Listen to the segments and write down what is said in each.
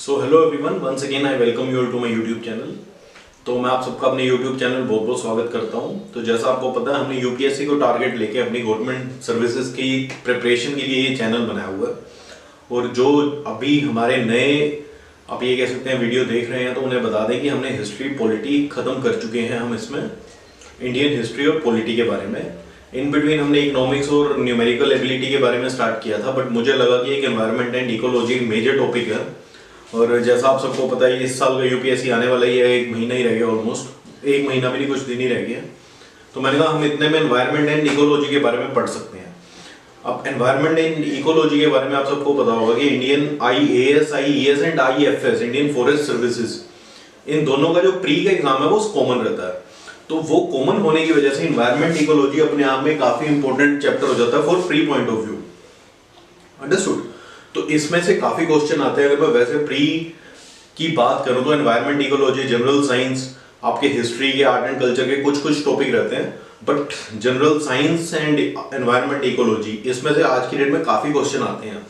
So hello everyone, once again I welcome you all to my YouTube channel. तो मैं आप सबका अपने यूट्यूब चैनल बहुत बहुत स्वागत करता हूं। तो जैसा आपको पता है, हमने यूपीएससी को टारगेट लेके अपनी गवर्नमेंट सर्विसेज की प्रिपरेशन के लिए ये चैनल बनाया हुआ है। और जो अभी हमारे नए आप ये कह सकते हैं वीडियो देख रहे हैं, तो उन्हें बता दें कि हमने हिस्ट्री पॉलिटी ख़त्म कर चुके हैं। हम इसमें इंडियन हिस्ट्री और पॉलिटी के बारे में, इन बिटवीन हमने इकोनॉमिक्स और न्यूमेरिकल एबिलिटी के बारे में स्टार्ट किया था, बट मुझे लगा कि एक environment and ecology major topic है। और जैसा आप सबको पता है, इस साल का यूपीएससी आने वाला ही है, एक महीना ही रह गया, ऑलमोस्ट एक महीना भी नहीं, कुछ दिन ही रह गया। तो मैंने कहा हम इतने में एनवायरनमेंट एंड इकोलॉजी के बारे में पढ़ सकते हैं। अब एनवायरनमेंट एंड इकोलॉजी के बारे में आप सबको पता होगा कि Indian IAS, IES and IFS, Indian forest services, इन दोनों का जो प्री का एग्जाम है वो कॉमन रहता है। तो वो कॉमन होने की वजह से एनवायरनमेंट इकोलॉजी अपने आप में काफी इंपॉर्टेंट चैप्टर हो जाता है for pre point of view. Understood? तो इसमें से काफी क्वेश्चन आते हैं। अगर मैं वैसे प्री की बात करूं तो एनवायरनमेंट इकोलॉजी, जनरल साइंस, आपके हिस्ट्री के, आर्ट एंड कल्चर के कुछ कुछ टॉपिक रहते हैं, but general science and environment ecology, इसमें से आज की डेट में काफी क्वेश्चन आते हैं।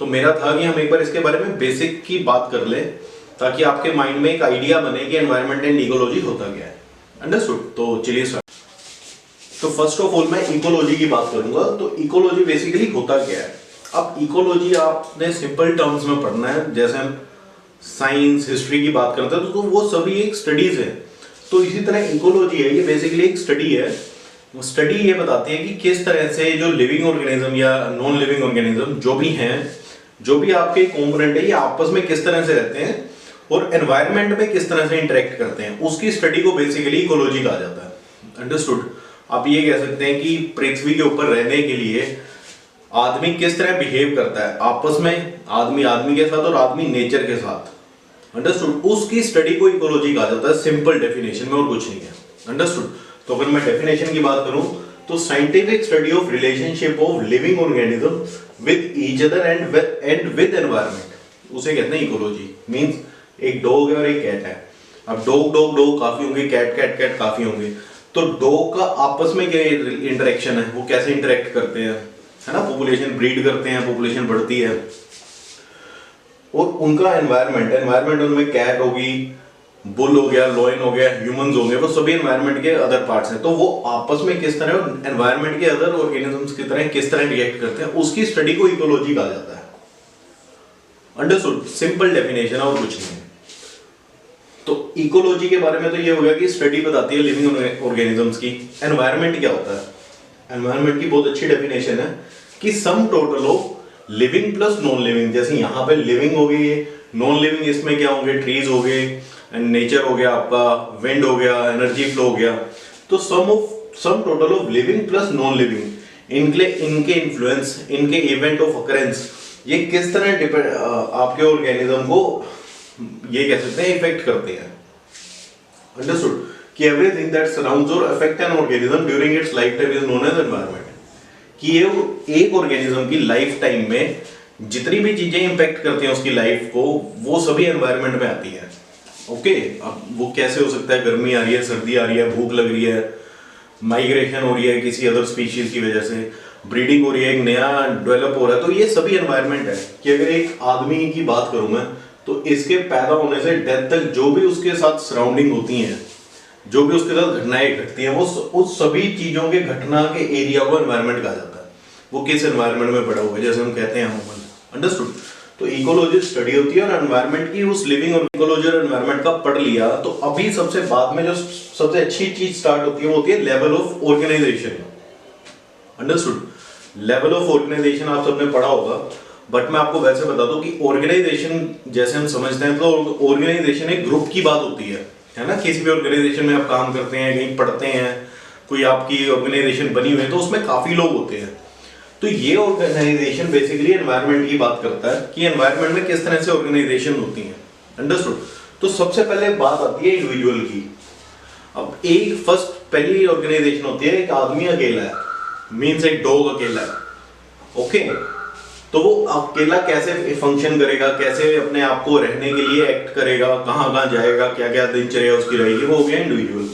तो मेरा था कि हम एक बार इसके बारे में बेसिक की बात कर ले, ताकि आपके माइंड में एक आइडिया बने कि एनवायरनमेंट एंड इकोलॉजी होता क्या है। अंडरस्टूड? तो चलिए स्टार्ट। तो फर्स्ट ऑफ ऑल मैं इकोलॉजी की बात करूंगा। तो इकोलॉजी बेसिकली होता क्या है? अब इकोलॉजी आपने सिंपल टर्म्स में पढ़ना है। जैसे हम साइंस, हिस्ट्री की बात करते हैं तो वो सभी एक स्टडीज है। तो इसी तरह इकोलॉजी है, ये बेसिकली एक स्टडी है। स्टडी ये बताती है कि किस तरह से जो लिविंग ऑर्गेनिज्म या नॉन लिविंग ऑर्गेनिज्म जो भी हैं, जो भी आपके कंपोनेंट है, ये आपस में किस तरह से रहते हैं और एनवायरनमेंट में किस तरह से इंटरेक्ट करते हैं, उसकी स्टडी को बेसिकली इकोलॉजी कहा जाता है। अंडरस्टूड? आप ये कह सकते हैं कि पृथ्वी के ऊपर रहने के लिए आदमी किस तरह बिहेव करता है आपस में, आदमी आदमी के साथ और आदमी नेचर के साथ। अंडरस्टूड? उसकी स्टडी को इकोलॉजी कहा जाता है, सिंपल डेफिनेशन में, और कुछ नहीं है। अंडरस्टूड? तो अगर मैं डेफिनेशन की बात करूं तो scientific study of relationship of living organism with each other and with environment, उसे कहते हैं इकोलॉजी। मींस एक डॉग है और एक कैट है। अब डॉग काफी होंगे, कैट काफी होंगे। तो डॉग का आपस में क्या इंटरेक्शन है, वो कैसे इंटरेक्ट करते हैं, है ना? पॉपुलेशन ब्रीड करते हैं, पॉपुलेशन बढ़ती है, और उनका एनवायरनमेंट उनमें कैट होगी, बुल हो गया, लॉयन हो गया, ह्यूमंस हो गए, वो सभी एनवायरनमेंट के अदर पार्ट्स हैं। तो वो आपस में किस तरह एनवायरनमेंट के अदर ऑर्गेनिजम्स की तरह किस तरह रिएक्ट करते हैं, उसकी स्टडी को इकोलॉजी कहा जाता है। अंडरस्टूड? सिंपल डेफिनेशन है और कुछ नहीं है। तो इकोलॉजी के बारे में तो ये हो गया कि स्टडी बताती है लिविंग ऑर्गेनिजम्स की। एनवायरनमेंट क्या होता है? एनवायरनमेंट की बहुत अच्छी डेफिनेशन है कि sum total of living plus non living. जैसे यहाँ पे लिविंग हो गई, नॉन लिविंग इसमें क्या होंगे, ट्रीज हो गए, नेचर हो गया, आपका विंड हो गया, एनर्जी फ्लो हो गया। तो sum total of living plus non living, इनके इन्फ्लुएंस, इनके इवेंट ऑफ अकरेंस, ये किस तरह आपके ऑर्गेनिज्म को ये कह सकते हैं इफेक्ट करते हैं। अंडरस्टूड? कि एवरीथिंग दैट सराउंड्स और affect an organism during its life time is known as environment. कि ये एक ऑर्गेनिज्म की लाइफ टाइम में जितनी भी चीजें इंपैक्ट करती हैं उसकी लाइफ को, वो सभी एनवायरनमेंट में आती हैं। ओके? अब वो कैसे हो सकता है? गर्मी आ रही है, सर्दी आ रही है, भूख लग रही है, माइग्रेशन हो रही है किसी अदर स्पीशीज की वजह से, ब्रीडिंग हो रही है, एक नया डेवलप हो रहा है। तो ये सभी एनवायरनमेंट है। कि अगर एक आदमी की बात करूं मैं, तो इसके पैदा होने से डेथ तक जो भी उसके साथ सराउंडिंग होती हैं, जो भी उसके साथ घटनाएं घटती हैं, वो उस सभी चीजों के घटना के एरिया को एनवायरनमेंट कहा जाता है। वो किस एनवायरनमेंट में पड़ा हुआ है, जैसे हम कहते हैं ह्यूमन। अंडरस्टूड? तो इकोलॉजी स्टडी होती है और एनवायरनमेंट की, उस लिविंग और इकोलॉजी और एनवायरनमेंट का पढ़ लिया। तो अभी सबसे बाद में जो सबसे अच्छी चीज स्टार्ट होती है वो होती है level of organisation. Understood? Level of organisation आप सबने पढ़ा होगा, बट मैं आपको वैसे बता दूं कि ऑर्गेनाइजेशन जैसे हम समझते हैं, तो ऑर्गेनाइजेशन एक ग्रुप की बात होती है ना? किसी भी ऑर्गेनाइजेशन में आप काम करते हैं, कहीं पढ़ते हैं, कोई आपकी ऑर्गेनाइजेशन बनी हुई है, तो उसमें काफी लोग होते हैं। तो ये ऑर्गेनाइजेशन बेसिकली एनवायरनमेंट की बात करता है कि एनवायरनमेंट में किस तरह से ऑर्गेनाइजेशन होती है। अंडरस्टूड? तो सबसे पहले बात आती है इंडिविजुअल की। अब एक फर्स्ट पहली ऑर्गेनाइजेशन होती है, एक आदमी अकेला है, मीन्स एक डॉग अकेला है। ओके? तो वो अकेला कैसे फंक्शन करेगा, कैसे अपने आप को रहने के लिए एक्ट करेगा, कहाँ कहाँ जाएगा, क्या क्या दिनचर्या उसकी रहेगी, वो हो गया इंडिविजुअल।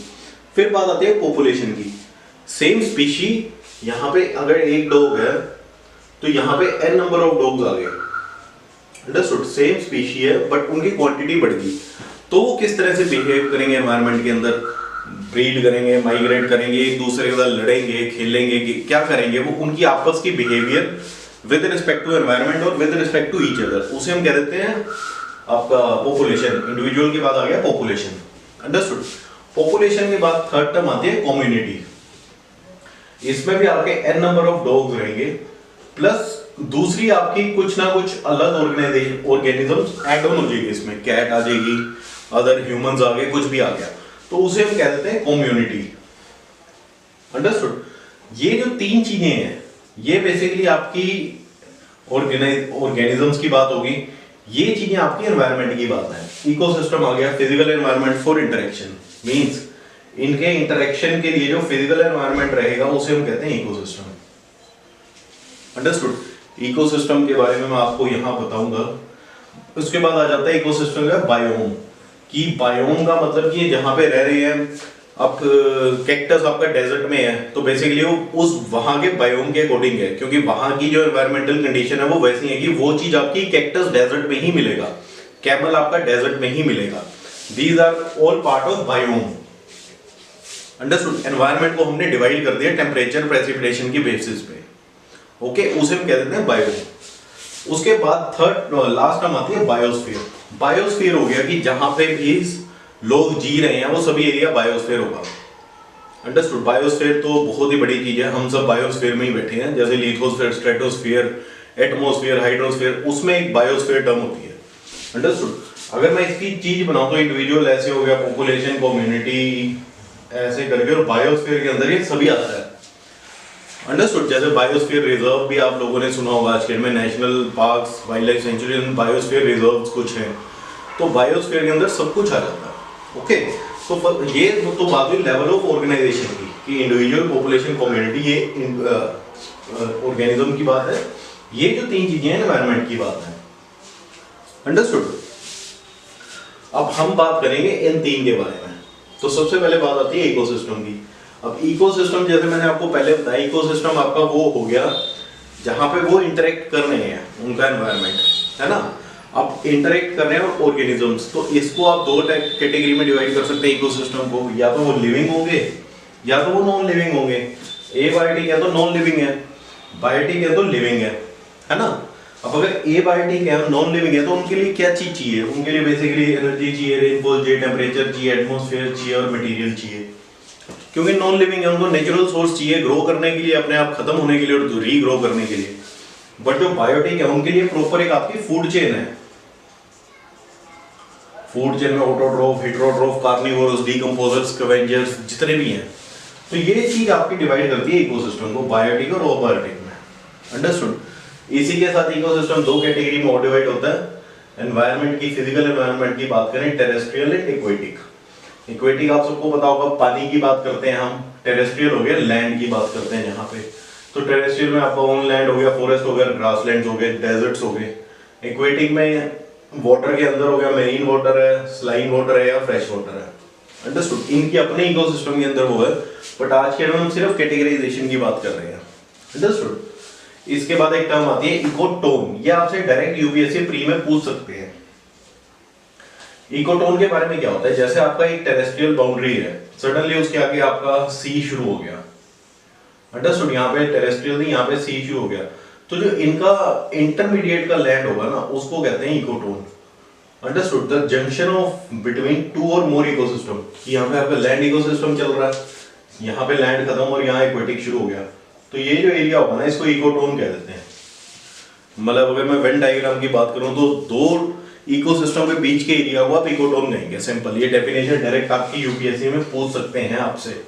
फिर बात आती है पॉपुलेशन की। सेम स्पीशी, यहाँ पे अगर एक डॉग है तो यहाँ पे n नंबर ऑफ डॉग्स आ गए। अंडरस्टूड, सेम स्पीशी है बट उनकी क्वांटिटी बढ़ गई, तो वो किस तरह से बिहेव करेंगे एनवायरनमेंट के अंदर, ब्रीड करेंगे, माइग्रेट करेंगे, एक दूसरे के साथ लड़ेंगे, खेलेंगे, क्या करेंगे, वो उनकी आपस की behaviour with respect to environment और with respect to each other, उसे हम कह देते हैं आपका पॉपुलेशन। इंडिविजुअल के बाद आ गया पॉपुलेशन, अंडरस्टूड। पॉपुलेशन के बाद थर्ड टर्म आती है कम्युनिटी। इसमें भी आपके n नंबर ऑफ डॉग्स रहेंगे प्लस दूसरी आपकी कुछ ना कुछ अलग ऑर्गेनिजम्स ऐड ऑन हो जाएगी, इसमें कैट आ जाएगी, अदर ह्यूमंस आ गए, कुछ भी आ गया, तो उसे हम कह देते हैं कम्युनिटी, अंडरस्टूड। ये जो तीन चीजें हैं ये बेसिकली आपकी ऑर्गेनिजम्स की बात होगी, ये चीजें आपकी एनवायरनमेंट की बात है। इकोसिस्टम आ गया, physical environment for interaction, means इनके इंटरेक्शन के लिए जो फिजिकल एनवायरनमेंट रहेगा उसे हम कहते हैं इकोसिस्टम, अंडरस्टूड। इकोसिस्टम के बारे में मैं आपको यहां बताऊंगा। उसके बाद आ जाता है इकोसिस्टम का बायोम, कि बायोम का मतलब कि जहां पे रह रहे हैं, अब कैक्टस आपका डेजर्ट में है तो बेसिकली वो उस वहां के बायोम के अकॉर्डिंग है, क्योंकि वहां की जो एनवायरमेंटल कंडीशन है वो वैसी है कि वो चीज आपकी कैक्टस डेजर्ट में ही मिलेगा, कैमल आपका डेजर्ट में ही मिलेगा। These are all part of biome, understood. Environment को हमने डिवाइड कर दिया टेम्परेचर प्रेसिपिटेशन की बेसिस पे, ओके, उसे हम कह देते हैं बायोम। उसके बाद थर्ड लास्ट टर्म आती है बायोस्फीयर। बायोस्फीयर हो गया कि जहां पे भी लोग जी रहे हैं वो सभी एरिया बायोस्फीयर होगा, अंडरस्टूड। बायोस्फीयर तो बहुत ही बड़ी चीज है, हम सब बायोस्फीयर में ही बैठे हैं, जैसे लिथोस्फीयर, स्ट्रेटोस्फीयर, एटमॉस्फेयर, हाइड्रोस्फीयर, उसमें एक बायोस्फीयर टर्म होती है, अंडरस्टूड। अगर मैं इसकी चीज बनाऊं तो इंडिविजुअल ऐसे हो गया, पॉपुलेशन, कम्युनिटी, ऐसे करके, और बायोस्फीयर के अंदर ये सभी आता है, अंडरस्टूड। जैसे बायोस्फीयर रिजर्व भी आप लोगों ने सुना होगा, आज के में national parks, wild life sanctuary, biosphere reserves कुछ हैं, तो बायोस्फीयर के अंदर सब कुछ आ जाता है, ओके। तो ये तो बात हुई लेवल ऑफ ऑर्गेनाइजेशन की, कि इंडिविजुअल, पॉपुलेशन, कम्युनिटी, ये ऑर्गेनिज्म की बात है, ये जो तीन चीजें हैं एनवायरनमेंट की बात है, अंडरस्टूड। अब हम बात करेंगे इन तीन के बारे में। तो सबसे पहले बात आती है इकोसिस्टम की। अब इकोसिस्टम जैसे मैंने आपको पहले बताया, इकोसिस्टम आपका वो हो गया जहां पे वो इंटरेक्ट कर रहे हैं, उनका एनवायरनमेंट है ना। अब इंटरेक्ट कर रहे हैं और ऑर्गेनिजम्स, तो इसको आप दो कैटेगरी में डिवाइड कर सकते हैं इकोसिस्टम को, या तो वो लिविंग होंगे या तो वो नॉन लिविंग होंगे। एबायोटिक है तो नॉन लिविंग है, बायोटिक है तो लिविंग है ना। अब अगर एबायोटिक है, नॉन लिविंग है, तो उनके लिए क्या चीज चाहिए? उनके लिए बेसिकली एनर्जी चाहिए, रेनफॉल चाहिए, टेम्परेचर चाहिए, एटमॉस्फेयर चाहिए और मटेरियल चाहिए, क्योंकि नॉन लिविंग है, उनको नेचुरल सोर्स चाहिए ग्रो करने के लिए, अपने आप खत्म होने के लिए और रीग्रो करने के लिए। बट जो बायोटिक है उनके लिए प्रॉपर एक आपकी फूड चेन है, फूड चेन में ऑटोट्रोफ, हेटेरोट्रोफ, कार्निवोरस, डीकंपोजर्स, स्कैवेंजर्स, जितने भी हैं, तो ये चीज आपकी डिवाइड करती है इकोसिस्टम को बायोटिक और अबायोटिक में, अंडरस्टूड। इसी के साथ इकोसिस्टम दो कैटेगरी में और डिवाइड होता है। एनवायरनमेंट की, फिजिकल एनवायरनमेंट की बात करें, टेरेस्ट्रियल एंड एक्वेटिक। एक्वेटिक आप सबको पता होगा, पानी की बात करते हैं हम। टेरेस्ट्रियल हो गया, लैंड की बात करते हैं जहाँ पे। तो टेरेस्ट्रियल में आपका ऑन लैंड हो गया, फॉरेस्ट हो गया, ग्रासलैंड्स हो गए, डेजर्ट्स हो गए। एक्वेटिक में वाटर के अंदर हो गया, मेरीन वाटर है, स्लाइन वाटर है या फ्रेश वाटर है, अंडरस्टूड। इनकी अपने इकोसिस्टम के अंदर वो है, बट आज के हम सिर्फ कैटेगराइजेशन की बात कर रहे हैं, अंडरस्टूड। इसके बाद एक टर्म आती है इकोटोन, ये आपसे डायरेक्ट यूपीएससी प्री में पूछ सकते हैं। इकोटोन के बारे में क्या होता है? जैसे आपका एक टेरेस्ट्रियल बाउंड्री है, सडनली उसके आगे आपका सी शुरू हो गया, अंडरस्टूड। यहाँ पे टेरेस्ट्रियल नहीं, यहाँ पे सी शुरू हो गया, तो जो इनका इंटरमीडिएट का लैंड होगा ना, उसको कहते हैं ecotone, understood. The junction of between two और मोर इकोसिस्टम, यहाँ पे आपका लैंड इकोसिस्टम चल रहा है, यहाँ पे लैंड खत्म और यहाँ एक्वेटिक शुरू हो गया, तो ये जो एरिया होगा ना, इसको इकोटोन कह देते हैं। मतलब अगर मैं वेन डायग्राम की बात करूं तो दो इकोसिस्टम के बीच के एरिया को आप इकोटोन कहेंगे, सिंपल। ये डेफिनेशन डायरेक्ट आपकी यूपीएससी में पूछ सकते हैं आपसे,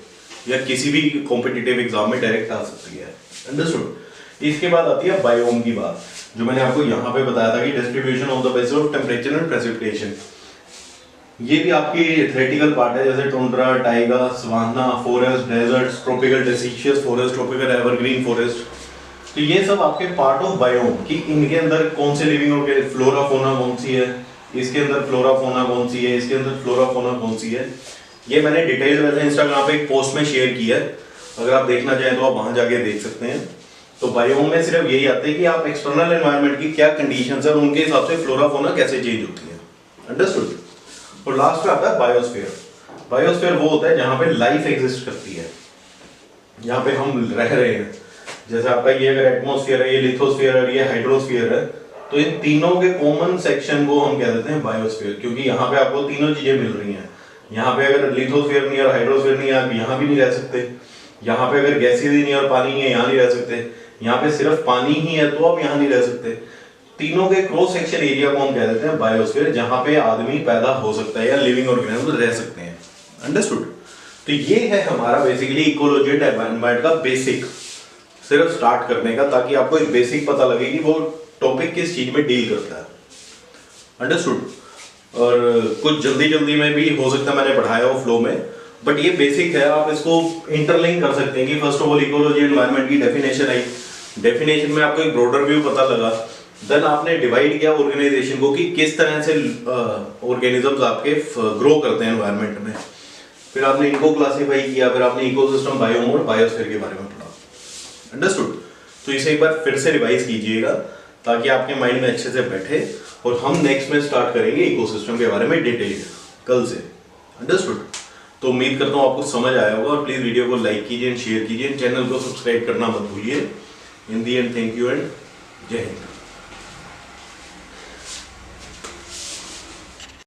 या किसी भी कॉम्पिटिटिव एग्जाम में डायरेक्ट आ सकती है, अंडरस्टूड। इसके बाद आती है बायोम की बात, जो मैंने आपको यहाँ पे बताया था कि distribution of the basis of temperature and precipitation. ये भी आपकी थ्योरेटिकल पार्ट है, जैसे tundra, taiga, savanna, forest, deserts, tropical deciduous forest, tropical evergreen forest, तो ये सब आपके पार्ट ऑफ बायोम, कि इनके अंदर कौन से लिविंग हो गए, फ्लोरा फोना कौन सी है, इसके अंदर फ्लोरा फोना कौन सी है, इसके अंदर फ्लोरा फोना कौन सी है। ये मैंने डिटेल वैसे इंस्टाग्राम पे एक पोस्ट में शेयर किया है, अगर आप देखना चाहें तो आप वहां जाके देख सकते हैं। तो बायोम में सिर्फ यही आता है कि आप एक्सटर्नल एनवायरनमेंट की क्या कंडीशंस है और उनके हिसाब से फ्लोरा फौना कैसे चेंज होती है। अंडरस्टूड। और लास्ट में आता है बायोस्फीयर। बायोस्फीयर वो होता है जहां पे लाइफ एग्जिस्ट करती है, यहाँ पे हम रह रहे हैं। जैसे आपका ये अगर एटमॉस्फेयर है, ये लिथोस्फीयर है, ये हाइड्रोस्फीयर है, तो इन तीनों के कॉमन सेक्शन को हम कह देते हैं बायोस्फीयर, क्योंकि यहाँ पे आपको तीनों चीजें मिल रही हैं। यहाँ पे अगर लिथोस्फीयर नहीं और हाइड्रोस्फीयर नहीं है, आप यहाँ भी नहीं रह सकते। यहाँ पे अगर गैसेज ही नहीं और पानी नहीं है, यहाँ नहीं रह सकते। यहाँ पे सिर्फ पानी ही है तो आप यहाँ नहीं रह सकते। तीनों के क्रॉस सेक्शन एरिया को हम कह देते हैं बायोस्फीयर, जहाँ पे आदमी पैदा हो सकता है या लिविंग ऑर्गेनिज्म रह सकते हैं। अंडरस्टूड। तो ये है हमारा बेसिकली इकोलॉजी एंड एनवायरनमेंट का बेसिक, सिर्फ स्टार्ट करने का, ताकि आपको एक बेसिक पता लगे कि वो टॉपिक किस चीज में डील करता है। अंडरस्टूड। और कुछ जल्दी जल्दी में भी हो सकता है मैंने पढ़ाया हो फ्लो में, बट ये बेसिक है, आप इसको इंटरलिंक कर सकते हैं कि first of all ecology environment की डेफिनेशन आई, डेफिनेशन में आपको एक ब्रॉडर व्यू पता लगा, देन आपने डिवाइड किया ऑर्गेनाइजेशन को कि किस तरह से ऑर्गेनिजम्स आपके ग्रो करते हैं एनवायरनमेंट में, फिर आपने इनको क्लासिफाई किया, फिर आपने इकोसिस्टम, बायोम और बायोस्फीयर के बारे में पढ़ा। अंडरस्टूड। तो इसे एक बार फिर से रिवाइज कीजिएगा ताकि आपके माइंड में अच्छे से बैठे, और हम नेक्स्ट में स्टार्ट करेंगे इकोसिस्टम के बारे में डिटेल कल से। अंडरस्टूड। तो उम्मीद करता हूँ आपको समझ आया होगा, और प्लीज वीडियो को लाइक कीजिए, शेयर कीजिए, चैनल को सब्सक्राइब करना मत भूलिए। इन दी एंड थैंक यू एंड जय हिंद।